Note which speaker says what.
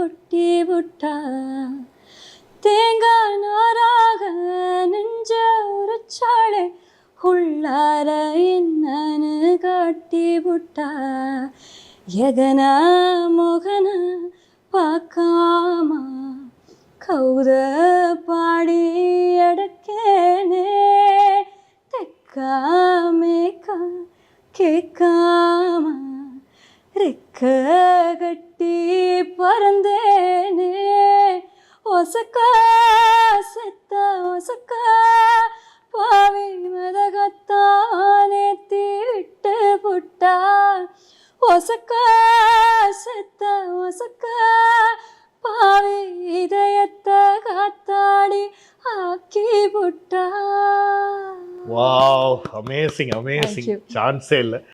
Speaker 1: கொட்டி விட்டா தேங்காய் நாராக நெஞ்ச உரைச்சாளே உள்ளார என்னன்னு காட்டி விட்டா எகனா மொகன பார்க்காம கௌத பாடி அடக்கேனே தெக்காமேக்கா கேட்காம ரெக்க கட்டி பறந்தேனே ஒசக்கா செத்த ஒசக்கா பாவி மதகத்தானேத்தி விட்டு புட்டா ஒசக்கா செத்த ஒசக்கா பாவி இதயத்தை காத்தாடி ஆக்கி புட்டா.
Speaker 2: வாவ், அமேசிங் அமேசிங், சான்ஸே இல்லை.